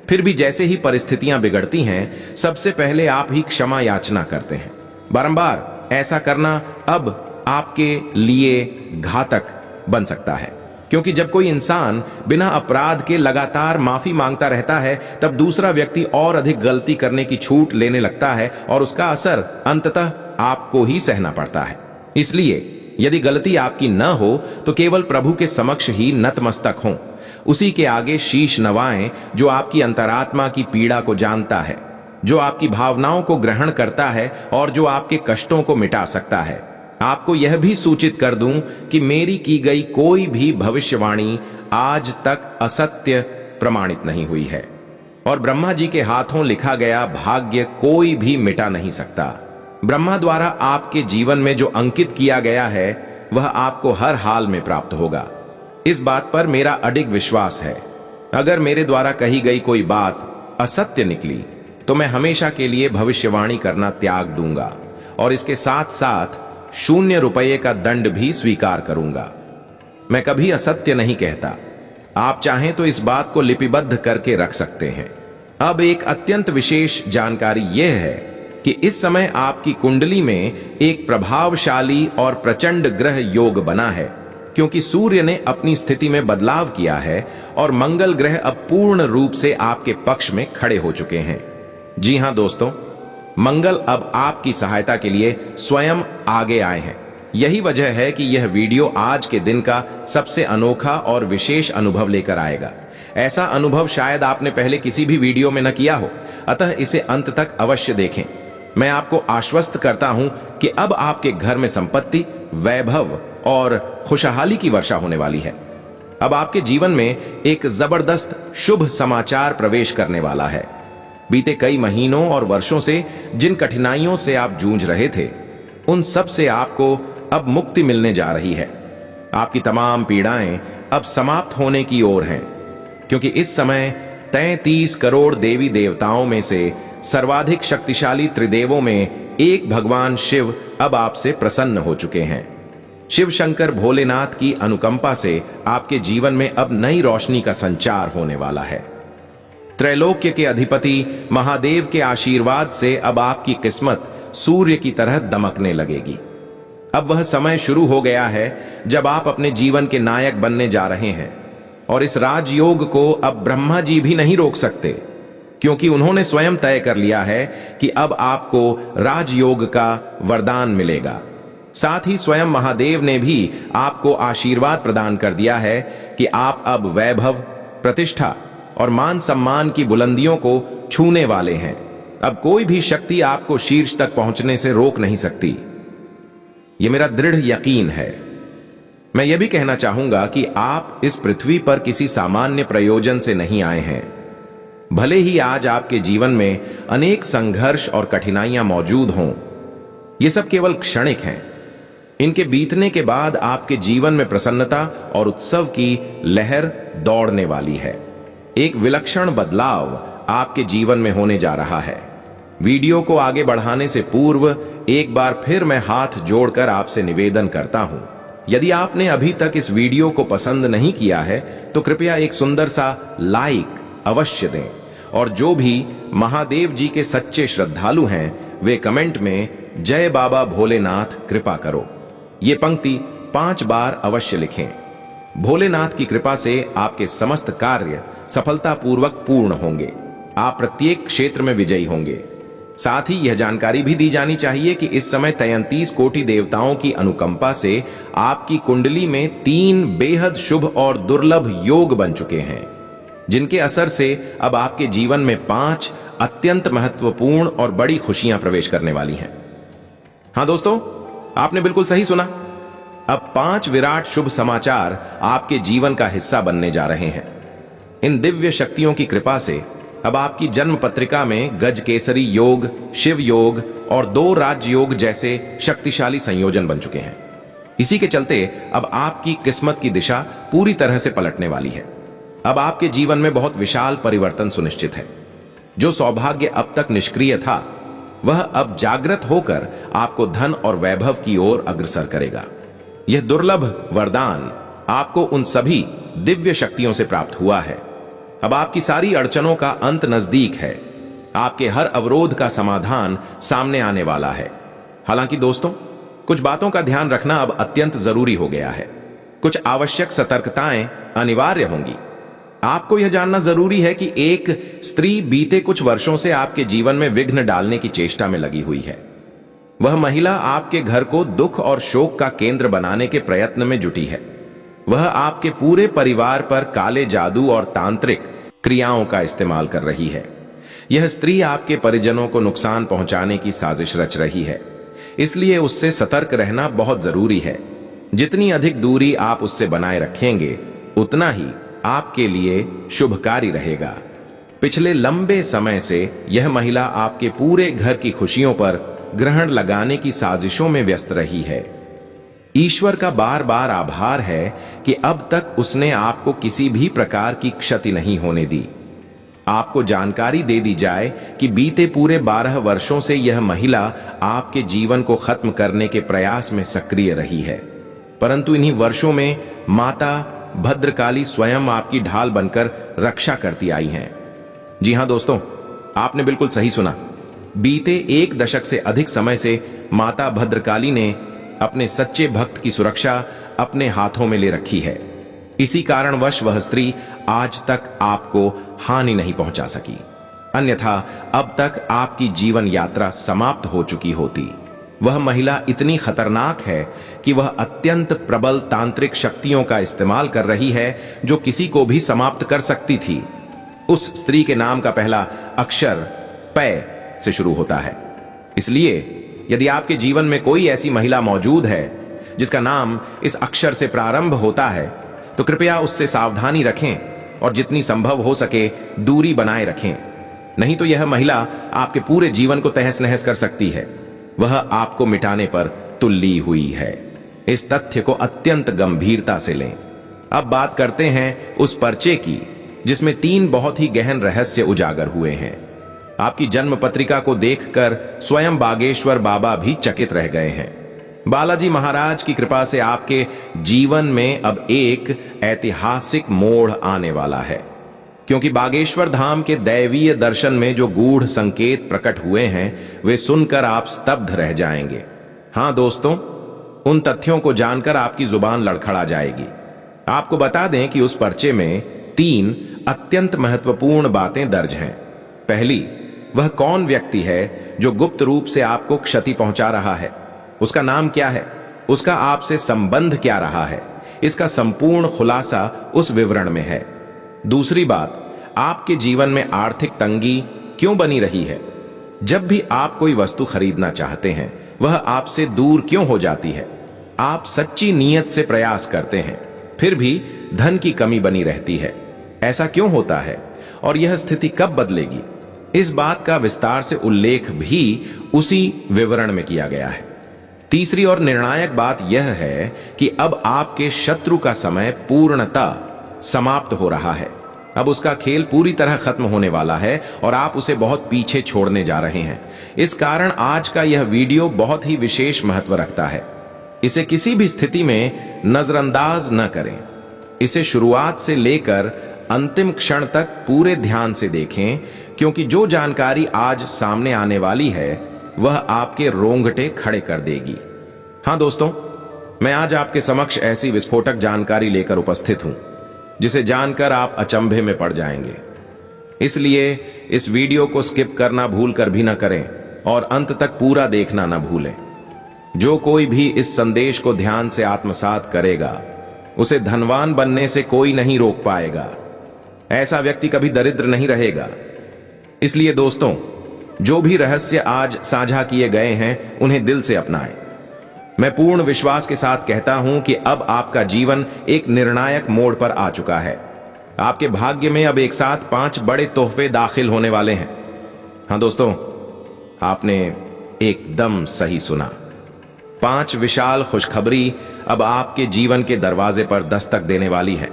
फिर भी जैसे ही परिस्थितियां बिगड़ती हैं सबसे पहले आप ही क्षमा याचना करते हैं। बारंबार ऐसा करना अब आपके लिए घातक बन सकता है, क्योंकि जब कोई इंसान बिना अपराध के लगातार माफी मांगता रहता है तब दूसरा व्यक्ति और अधिक गलती करने की छूट लेने लगता है और उसका असर अंततः आपको ही सहना पड़ता है। इसलिए यदि गलती आपकी न हो तो केवल प्रभु के समक्ष ही नतमस्तक हों। उसी के आगे शीश नवाएं जो आपकी अंतरात्मा की पीड़ा को जानता है, जो आपकी भावनाओं को ग्रहण करता है और जो आपके कष्टों को मिटा सकता है। आपको यह भी सूचित कर दूं कि मेरी की गई कोई भी भविष्यवाणी आज तक असत्य प्रमाणित नहीं हुई है और ब्रह्मा जी के हाथों लिखा गया भाग्य कोई भी मिटा नहीं सकता। ब्रह्मा द्वारा आपके जीवन में जो अंकित किया गया है वह आपको हर हाल में प्राप्त होगा। इस बात पर मेरा अडिग विश्वास है। अगर मेरे द्वारा कही गई कोई बात असत्य निकली तो मैं हमेशा के लिए भविष्यवाणी करना त्याग दूंगा और इसके साथ साथ 0 रुपये का दंड भी स्वीकार करूंगा। मैं कभी असत्य नहीं कहता। आप चाहें तो इस बात को लिपिबद्ध करके रख सकते हैं। अब एक अत्यंत विशेष जानकारी यह है कि इस समय आपकी कुंडली में एक प्रभावशाली और प्रचंड ग्रह योग बना है, क्योंकि सूर्य ने अपनी स्थिति में बदलाव किया है और मंगल ग्रह अब पूर्ण रूप से आपके पक्ष में खड़े हो चुके हैं। जी हां दोस्तों, मंगल अब आपकी सहायता के लिए स्वयं आगे आए हैं। यही वजह है कि यह वीडियो आज के दिन का सबसे अनोखा और विशेष अनुभव लेकर आएगा। ऐसा अनुभव शायद आपने पहले किसी भी वीडियो में न किया हो, अतः इसे अंत तक अवश्य देखें। मैं आपको आश्वस्त करता हूं कि अब आपके घर में संपत्ति, वैभव और खुशहाली की वर्षा होने वाली है। अब आपके जीवन में एक जबरदस्त शुभ समाचार प्रवेश करने वाला है। बीते कई महीनों और वर्षों से जिन कठिनाइयों से आप जूझ रहे थे उन सब से आपको अब मुक्ति मिलने जा रही है। आपकी तमाम पीड़ाएं अब समाप्त होने की ओर हैं, क्योंकि इस समय 33 करोड़ देवी देवताओं में से सर्वाधिक शक्तिशाली त्रिदेवों में एक भगवान शिव अब आपसे प्रसन्न हो चुके हैं। शिव शंकर भोलेनाथ की अनुकंपा से आपके जीवन में अब नई रोशनी का संचार होने वाला है। त्रैलोक्य के अधिपति महादेव के आशीर्वाद से अब आपकी किस्मत सूर्य की तरह दमकने लगेगी। अब वह समय शुरू हो गया है जब आप अपने जीवन के नायक बनने जा रहे हैं, और इस राजयोग को अब ब्रह्मा जी भी नहीं रोक सकते, क्योंकि उन्होंने स्वयं तय कर लिया है कि अब आपको राजयोग का वरदान मिलेगा। साथ ही स्वयं महादेव ने भी आपको आशीर्वाद प्रदान कर दिया है कि आप अब वैभव, प्रतिष्ठा और मान सम्मान की बुलंदियों को छूने वाले हैं। अब कोई भी शक्ति आपको शीर्ष तक पहुंचने से रोक नहीं सकती। यह मेरा दृढ़ यकीन है। मैं यह भी कहना चाहूंगा कि आप इस पृथ्वी पर किसी सामान्य प्रयोजन से नहीं आए हैं। भले ही आज आपके जीवन में अनेक संघर्ष और कठिनाइयां मौजूद हों, ये सब केवल क्षणिक हैं। इनके बीतने के बाद आपके जीवन में प्रसन्नता और उत्सव की लहर दौड़ने वाली है। एक विलक्षण बदलाव आपके जीवन में होने जा रहा है। वीडियो को आगे बढ़ाने से पूर्व एक बार फिर मैं हाथ जोड़कर आपसे निवेदन करता हूं, यदि आपने अभी तक इस वीडियो को पसंद नहीं किया है तो कृपया एक सुंदर सा लाइक अवश्य दें, और जो भी महादेव जी के सच्चे श्रद्धालु हैं वे कमेंट में जय बाबा भोलेनाथ कृपा करो ये पंक्ति 5 बार अवश्य लिखें। भोलेनाथ की कृपा से आपके समस्त कार्य सफलतापूर्वक पूर्ण होंगे। आप प्रत्येक क्षेत्र में विजयी होंगे। साथ ही यह जानकारी भी दी जानी चाहिए कि इस समय 33 कोटि देवताओं की अनुकंपा से आपकी कुंडली में 3 बेहद शुभ और दुर्लभ योग बन चुके हैं, जिनके असर से अब आपके जीवन में 5 अत्यंत महत्वपूर्ण और बड़ी खुशियां प्रवेश करने वाली हैं। हां दोस्तों, आपने बिल्कुल सही सुना। अब 5 विराट शुभ समाचार आपके जीवन का हिस्सा बनने जा रहे हैं। इन दिव्य शक्तियों की कृपा से अब आपकी जन्म पत्रिका में गज केसरी योग, शिव योग और 2 राज योग जैसे शक्तिशाली संयोजन बन चुके हैं। इसी के चलते अब आपकी किस्मत की दिशा पूरी तरह से पलटने वाली है। अब आपके जीवन में बहुत विशाल परिवर्तन सुनिश्चित है। जो सौभाग्य अब तक निष्क्रिय था वह अब जागृत होकर आपको धन और वैभव की ओर अग्रसर करेगा। यह दुर्लभ वरदान आपको उन सभी दिव्य शक्तियों से प्राप्त हुआ है। अब आपकी सारी अड़चनों का अंत नजदीक है। आपके हर अवरोध का समाधान सामने आने वाला है। हालांकि दोस्तों, कुछ बातों का ध्यान रखना अब अत्यंत जरूरी हो गया है। कुछ आवश्यक सतर्कताएं अनिवार्य होंगी। आपको यह जानना जरूरी है कि एक स्त्री बीते कुछ वर्षों से आपके जीवन में विघ्न डालने की चेष्टा में लगी हुई है। वह महिला आपके घर को दुख और शोक का केंद्र बनाने के प्रयत्न में जुटी है। वह आपके पूरे परिवार पर काले जादू और तांत्रिक क्रियाओं का इस्तेमाल कर रही है। यह स्त्री आपके परिजनों को नुकसान पहुंचाने की साजिश रच रही है, इसलिए उससे सतर्क रहना बहुत जरूरी है। जितनी अधिक दूरी आप उससे बनाए रखेंगे उतना ही आपके लिए शुभकारी रहेगा। पिछले लंबे समय से यह महिला आपके पूरे घर की खुशियों पर ग्रहण लगाने की साजिशों में व्यस्त रही है। ईश्वर का बार बार आभार है कि अब तक उसने आपको किसी भी प्रकार की क्षति नहीं होने दी। आपको जानकारी दे दी जाए कि बीते पूरे 12 वर्षों से यह महिला आपके जीवन को खत्म करने के प्रयास में सक्रिय रही है, परंतु इन्हीं वर्षों में माता भद्रकाली स्वयं आपकी ढाल बनकर रक्षा करती आई हैं। जी हां दोस्तों, आपने बिल्कुल सही सुना। बीते 1 दशक से अधिक समय से माता भद्रकाली ने अपने सच्चे भक्त की सुरक्षा अपने हाथों में ले रखी है। इसी कारणवश वह स्त्री आज तक आपको हानि नहीं पहुंचा सकी, अन्यथा अब तक आपकी जीवन यात्रा समाप्त हो चुकी होती। वह महिला इतनी खतरनाक है कि वह अत्यंत प्रबल तांत्रिक शक्तियों का इस्तेमाल कर रही है जो किसी को भी समाप्त कर सकती थी। उस स्त्री के नाम का पहला अक्षर पै से शुरू होता है। इसलिए यदि आपके जीवन में कोई ऐसी महिला मौजूद है जिसका नाम इस अक्षर से प्रारंभ होता है तो कृपया उससे सावधानी रखें और जितनी संभव हो सके दूरी बनाए रखें। नहीं तो यह महिला आपके पूरे जीवन को तहस नहस कर सकती है। वह आपको मिटाने पर तुल्ली हुई है। इस तथ्य को अत्यंत गंभीरता से लें। अब बात करते हैं उस पर्चे की जिसमें 3 बहुत ही गहन रहस्य उजागर हुए हैं। आपकी जन्म पत्रिका को देखकर स्वयं बागेश्वर बाबा भी चकित रह गए हैं। बालाजी महाराज की कृपा से आपके जीवन में अब एक ऐतिहासिक मोड़ आने वाला है, क्योंकि बागेश्वर धाम के दैवीय दर्शन में जो गूढ़ संकेत प्रकट हुए हैं वे सुनकर आप स्तब्ध रह जाएंगे। हां दोस्तों, उन तथ्यों को जानकर आपकी जुबान लड़खड़ा जाएगी। आपको बता दें कि उस पर्चे में 3 अत्यंत महत्वपूर्ण बातें दर्ज हैं। पहली, वह कौन व्यक्ति है जो गुप्त रूप से आपको क्षति पहुंचा रहा है, उसका नाम क्या है, उसका आपसे संबंध क्या रहा है, इसका संपूर्ण खुलासा उस विवरण में है। दूसरी बात, आपके जीवन में आर्थिक तंगी क्यों बनी रही है? जब भी आप कोई वस्तु खरीदना चाहते हैं वह आपसे दूर क्यों हो जाती है? आप सच्ची नीयत से प्रयास करते हैं फिर भी धन की कमी बनी रहती है। ऐसा क्यों होता है और यह स्थिति कब बदलेगी? इस बात का विस्तार से उल्लेख भी उसी विवरण में किया गया है। तीसरी और निर्णायक बात यह है कि अब आपके शत्रु का समय पूर्णतः समाप्त हो रहा है। अब उसका खेल पूरी तरह खत्म होने वाला है और आप उसे बहुत पीछे छोड़ने जा रहे हैं। इस कारण आज का यह वीडियो बहुत ही विशेष महत्व रखता है। इसे किसी भी स्थिति में नजरअंदाज न करें। इसे शुरुआत से लेकर अंतिम क्षण तक पूरे ध्यान से देखें, क्योंकि जो जानकारी आज सामने आने वाली है वह आपके रोंगटे खड़े कर देगी। हां दोस्तों, मैं आज आपके समक्ष ऐसी विस्फोटक जानकारी लेकर उपस्थित हूं जिसे जानकर आप अचंभे में पड़ जाएंगे। इसलिए इस वीडियो को स्किप करना भूल कर भी न करें और अंत तक पूरा देखना न भूलें। जो कोई भी इस संदेश को ध्यान से आत्मसात करेगा उसे धनवान बनने से कोई नहीं रोक पाएगा। ऐसा व्यक्ति कभी दरिद्र नहीं रहेगा। इसलिए दोस्तों, जो भी रहस्य आज साझा किए गए हैं उन्हें दिल से अपनाएं। मैं पूर्ण विश्वास के साथ कहता हूं कि अब आपका जीवन एक निर्णायक मोड़ पर आ चुका है। आपके भाग्य में अब एक साथ 5 बड़े तोहफे दाखिल होने वाले हैं। हां दोस्तों, आपने एकदम सही सुना। 5 विशाल खुशखबरी अब आपके जीवन के दरवाजे पर दस्तक देने वाली है।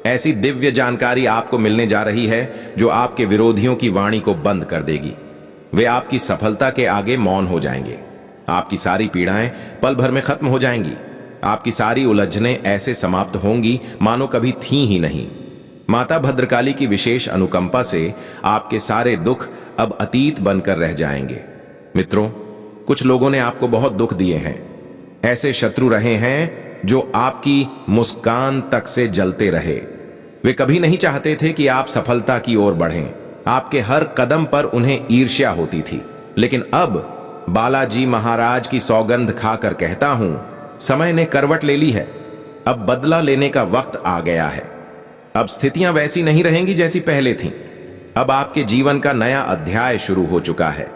ऐसी दिव्य जानकारी आपको मिलने जा रही है जो आपके विरोधियों की वाणी को बंद कर देगी। वे आपकी सफलता के आगे मौन हो जाएंगे। आपकी सारी पीड़ाएं पल भर में खत्म हो जाएंगी। आपकी सारी उलझनें ऐसे समाप्त होंगी मानो कभी थी ही नहीं। माता भद्रकाली की विशेष अनुकंपा से आपके सारे दुख अब अतीत बनकर रह जाएंगे। मित्रों, कुछ लोगों ने आपको बहुत दुख दिए हैं। ऐसे शत्रु रहे हैं जो आपकी मुस्कान तक से जलते रहे। वे कभी नहीं चाहते थे कि आप सफलता की ओर बढ़ें। आपके हर कदम पर उन्हें ईर्ष्या होती थी। लेकिन अब बालाजी महाराज की सौगंध खाकर कहता हूं, समय ने करवट ले ली है। अब बदला लेने का वक्त आ गया है। अब स्थितियां वैसी नहीं रहेंगी जैसी पहले थीं। अब आपके जीवन का नया अध्याय शुरू हो चुका है।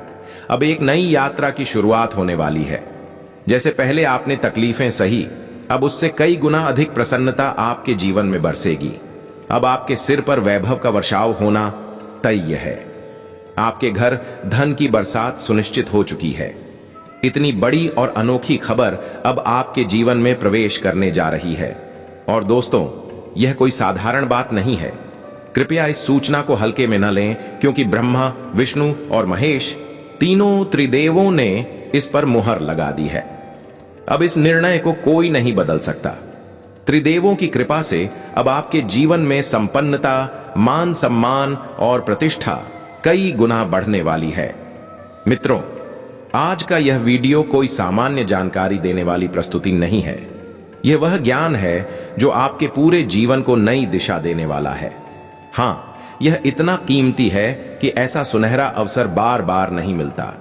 अब एक नई यात्रा की शुरुआत होने वाली है। जैसे पहले आपने तकलीफें सही, अब उससे कई गुना अधिक प्रसन्नता आपके जीवन में बरसेगी। अब आपके सिर पर वैभव का वर्षाव होना तय है। आपके घर धन की बरसात सुनिश्चित हो चुकी है। इतनी बड़ी और अनोखी खबर अब आपके जीवन में प्रवेश करने जा रही है। और दोस्तों, यह कोई साधारण बात नहीं है। कृपया इस सूचना को हल्के में न लें, क्योंकि ब्रह्मा, विष्णु और महेश तीनों त्रिदेवों ने इस पर मुहर लगा दी है। अब इस निर्णय को कोई नहीं बदल सकता। त्रिदेवों की कृपा से अब आपके जीवन में संपन्नता, मान सम्मान और प्रतिष्ठा कई गुना बढ़ने वाली है। मित्रों, आज का यह वीडियो कोई सामान्य जानकारी देने वाली प्रस्तुति नहीं है। यह वह ज्ञान है जो आपके पूरे जीवन को नई दिशा देने वाला है। हां, यह इतना कीमती है कि ऐसा सुनहरा अवसर बार बार नहीं मिलता।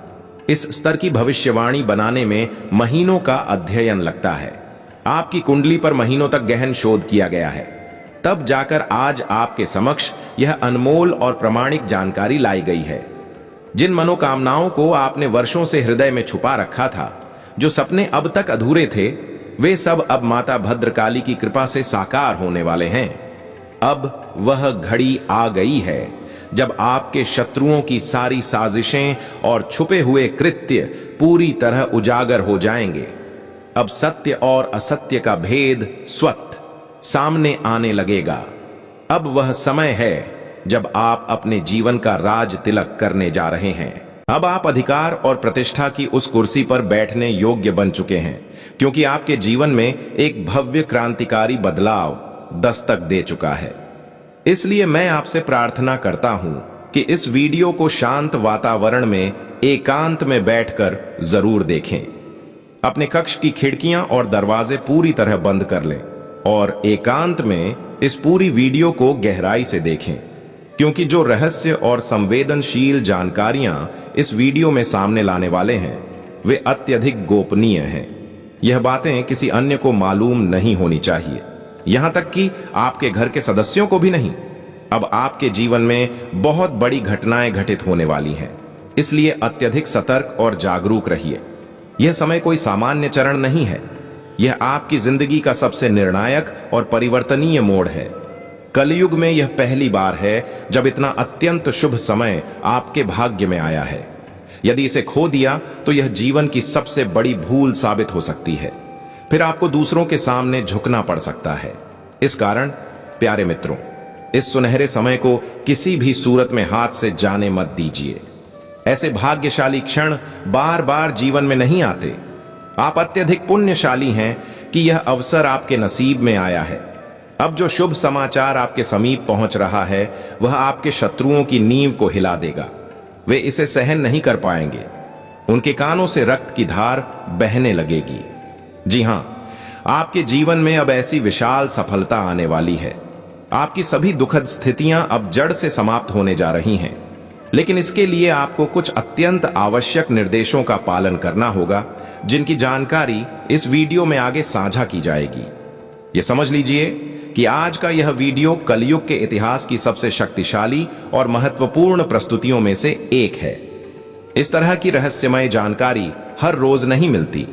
इस स्तर की भविष्यवाणी बनाने में महीनों का अध्ययन लगता है। आपकी कुंडली पर महीनों तक गहन शोध किया गया है। तब जाकर आज आपके समक्ष यह अनमोल और प्रामाणिक जानकारी लाई गई है। जिन मनोकामनाओं को आपने वर्षों से हृदय में छुपा रखा था, जो सपने अब तक अधूरे थे, वे सब अब माता भद्रकाली की कृपा से साकार होने वाले हैं। अब वह घड़ी आ गई है जब आपके शत्रुओं की सारी साजिशें और छुपे हुए कृत्य पूरी तरह उजागर हो जाएंगे। अब सत्य और असत्य का भेद स्वतः सामने आने लगेगा। अब वह समय है जब आप अपने जीवन का राज तिलक करने जा रहे हैं। अब आप अधिकार और प्रतिष्ठा की उस कुर्सी पर बैठने योग्य बन चुके हैं, क्योंकि आपके जीवन में एक भव्य क्रांतिकारी बदलाव दस्तक दे चुका है। इसलिए मैं आपसे प्रार्थना करता हूं कि इस वीडियो को शांत वातावरण में एकांत में बैठकर जरूर देखें। अपने कक्ष की खिड़कियां और दरवाजे पूरी तरह बंद कर लें और एकांत में इस पूरी वीडियो को गहराई से देखें, क्योंकि जो रहस्य और संवेदनशील जानकारियां इस वीडियो में सामने लाने वाले हैं वे अत्यधिक गोपनीय हैं। यह बातें किसी अन्य को मालूम नहीं होनी चाहिए, यहां तक कि आपके घर के सदस्यों को भी नहीं। अब आपके जीवन में बहुत बड़ी घटनाएं घटित होने वाली हैं, इसलिए अत्यधिक सतर्क और जागरूक रहिए। यह समय कोई सामान्य चरण नहीं है, यह आपकी जिंदगी का सबसे निर्णायक और परिवर्तनीय मोड़ है। कलयुग में यह पहली बार है जब इतना अत्यंत शुभ समय आपके भाग्य में आया है। यदि इसे खो दिया तो यह जीवन की सबसे बड़ी भूल साबित हो सकती है। फिर आपको दूसरों के सामने झुकना पड़ सकता है। इस कारण प्यारे मित्रों, इस सुनहरे समय को किसी भी सूरत में हाथ से जाने मत दीजिए। ऐसे भाग्यशाली क्षण बार बार जीवन में नहीं आते। आप अत्यधिक पुण्यशाली हैं कि यह अवसर आपके नसीब में आया है। अब जो शुभ समाचार आपके समीप पहुंच रहा है वह आपके शत्रुओं की नींव को हिला देगा। वे इसे सहन नहीं कर पाएंगे। उनके कानों से रक्त की धार बहने लगेगी। जी हां, आपके जीवन में अब ऐसी विशाल सफलता आने वाली है। आपकी सभी दुखद स्थितियां अब जड़ से समाप्त होने जा रही हैं, लेकिन इसके लिए आपको कुछ अत्यंत आवश्यक निर्देशों का पालन करना होगा, जिनकी जानकारी इस वीडियो में आगे साझा की जाएगी। यह समझ लीजिए कि आज का यह वीडियो कलयुग के इतिहास की सबसे शक्तिशाली और महत्वपूर्ण प्रस्तुतियों में से एक है। इस तरह की रहस्यमय जानकारी हर रोज नहीं मिलती,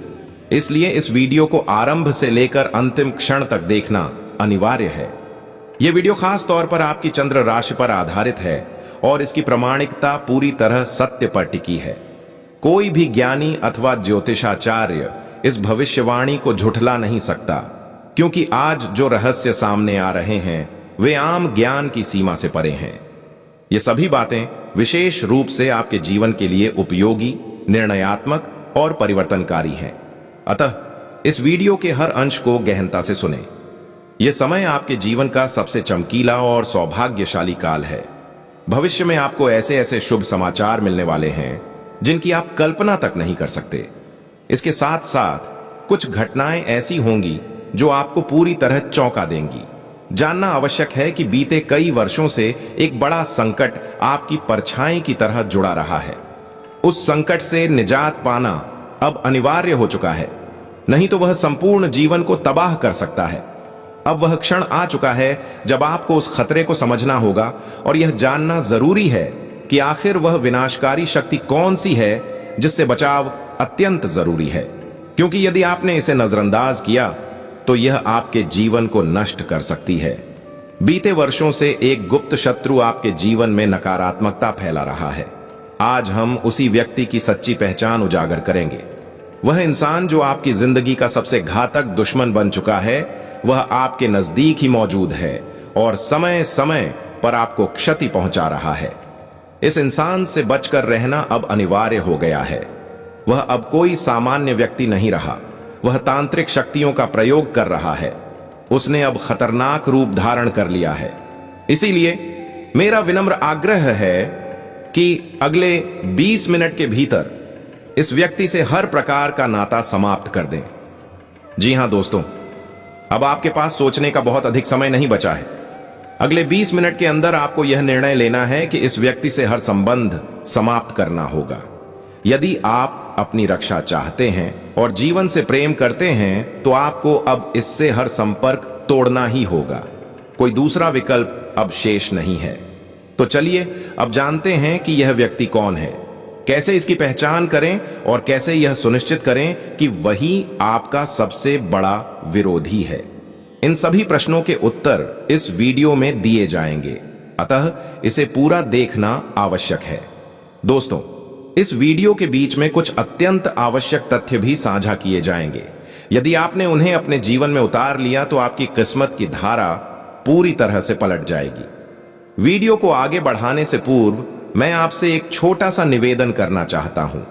इसलिए इस वीडियो को आरंभ से लेकर अंतिम क्षण तक देखना अनिवार्य है। यह वीडियो खास तौर पर आपकी चंद्र राशि पर आधारित है और इसकी प्रामाणिकता पूरी तरह सत्य पर टिकी है। कोई भी ज्ञानी अथवा ज्योतिषाचार्य इस भविष्यवाणी को झुठला नहीं सकता, क्योंकि आज जो रहस्य सामने आ रहे हैं वे आम ज्ञान की सीमा से परे हैं। ये सभी बातें विशेष रूप से आपके जीवन के लिए उपयोगी, निर्णयात्मक और परिवर्तनकारी हैं। अतः इस वीडियो के हर अंश को गहनता से सुनें। यह समय आपके जीवन का सबसे चमकीला और सौभाग्यशाली काल है। भविष्य में आपको ऐसे ऐसे शुभ समाचार मिलने वाले हैं जिनकी आप कल्पना तक नहीं कर सकते। इसके साथ साथ कुछ घटनाएं ऐसी होंगी जो आपको पूरी तरह चौंका देंगी। जानना आवश्यक है कि बीते कई वर्षों से एक बड़ा संकट आपकी परछाई की तरह जुड़ा रहा है। उस संकट से निजात पाना अब अनिवार्य हो चुका है, नहीं तो वह संपूर्ण जीवन को तबाह कर सकता है। अब वह क्षण आ चुका है जब आपको उस खतरे को समझना होगा और यह जानना जरूरी है कि आखिर वह विनाशकारी शक्ति कौन सी है जिससे बचाव अत्यंत जरूरी है, क्योंकि यदि आपने इसे नजरअंदाज किया तो यह आपके जीवन को नष्ट कर सकती है। बीते वर्षों से एक गुप्त शत्रु आपके जीवन में नकारात्मकता फैला रहा है। आज हम उसी व्यक्ति की सच्ची पहचान उजागर करेंगे। वह इंसान जो आपकी जिंदगी का सबसे घातक दुश्मन बन चुका है, वह आपके नजदीक ही मौजूद है और समय समय पर आपको क्षति पहुंचा रहा है। इस इंसान से बचकर रहना अब अनिवार्य हो गया है। वह अब कोई सामान्य व्यक्ति नहीं रहा, वह तांत्रिक शक्तियों का प्रयोग कर रहा है। उसने अब खतरनाक रूप धारण कर लिया है। इसीलिए मेरा विनम्र आग्रह है कि अगले 20 मिनट के भीतर इस व्यक्ति से हर प्रकार का नाता समाप्त कर दें। जी हां दोस्तों, अब आपके पास सोचने का बहुत अधिक समय नहीं बचा है। अगले 20 मिनट के अंदर आपको यह निर्णय लेना है कि इस व्यक्ति से हर संबंध समाप्त करना होगा। यदि आप अपनी रक्षा चाहते हैं और जीवन से प्रेम करते हैं तो आपको अब इससे हर संपर्क तोड़ना ही होगा। कोई दूसरा विकल्प अब शेष नहीं है। तो चलिए अब जानते हैं कि यह व्यक्ति कौन है, कैसे इसकी पहचान करें और कैसे यह सुनिश्चित करें कि वही आपका सबसे बड़ा विरोधी है। इन सभी प्रश्नों के उत्तर इस वीडियो में दिए जाएंगे। अतः इसे पूरा देखना आवश्यक है। दोस्तों, इस वीडियो के बीच में कुछ अत्यंत आवश्यक तथ्य भी साझा किए जाएंगे। यदि आपने उन्हें अपने जीवन में उतार लिया तो आपकी किस्मत की धारा पूरी तरह से पलट जाएगी। वीडियो को आगे बढ़ाने से पूर्व मैं आपसे एक छोटा सा निवेदन करना चाहता हूं।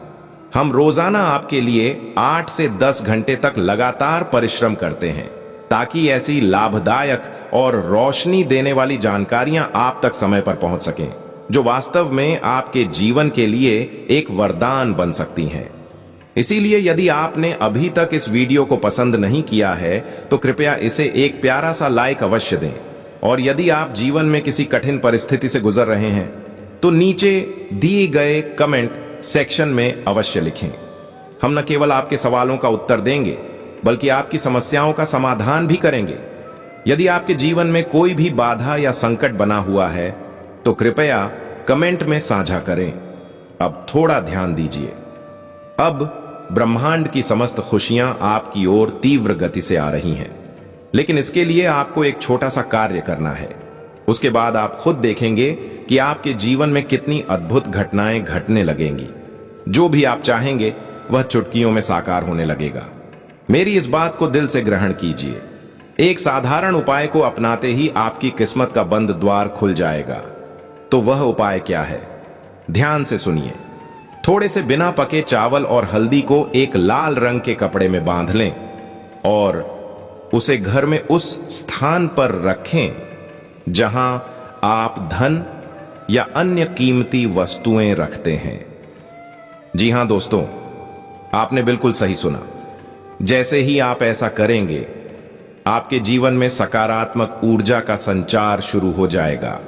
हम रोजाना आपके लिए 8 से 10 घंटे तक लगातार परिश्रम करते हैं ताकि ऐसी लाभदायक और रोशनी देने वाली जानकारियां आप तक समय पर पहुंच सकें, जो वास्तव में आपके जीवन के लिए एक वरदान बन सकती हैं। इसीलिए यदि आपने अभी तक इस वीडियो को पसंद नहीं किया है तो कृपया इसे एक प्यारा सा लाइक अवश्य दें, और यदि आप जीवन में किसी कठिन परिस्थिति से गुजर रहे हैं तो नीचे दिए गए कमेंट सेक्शन में अवश्य लिखें। हम न केवल आपके सवालों का उत्तर देंगे बल्कि आपकी समस्याओं का समाधान भी करेंगे। यदि आपके जीवन में कोई भी बाधा या संकट बना हुआ है तो कृपया कमेंट में साझा करें। अब थोड़ा ध्यान दीजिए। अब ब्रह्मांड की समस्त खुशियां आपकी ओर तीव्र गति से आ रही हैं, लेकिन इसके लिए आपको एक छोटा सा कार्य करना है। उसके बाद आप खुद देखेंगे कि आपके जीवन में कितनी अद्भुत घटनाएं घटने लगेंगी। जो भी आप चाहेंगे वह चुटकियों में साकार होने लगेगा। मेरी इस बात को दिल से ग्रहण कीजिए। एक साधारण उपाय को अपनाते ही आपकी किस्मत का बंद द्वार खुल जाएगा। तो वह उपाय क्या है? ध्यान से सुनिए। थोड़े से बिना पके चावल और हल्दी को एक लाल रंग के कपड़े में बांध लें और उसे घर में उस स्थान पर रखें जहां आप धन या अन्य कीमती वस्तुएं रखते हैं। जी हां दोस्तों, आपने बिल्कुल सही सुना। जैसे ही आप ऐसा करेंगे, आपके जीवन में सकारात्मक ऊर्जा का संचार शुरू हो जाएगा।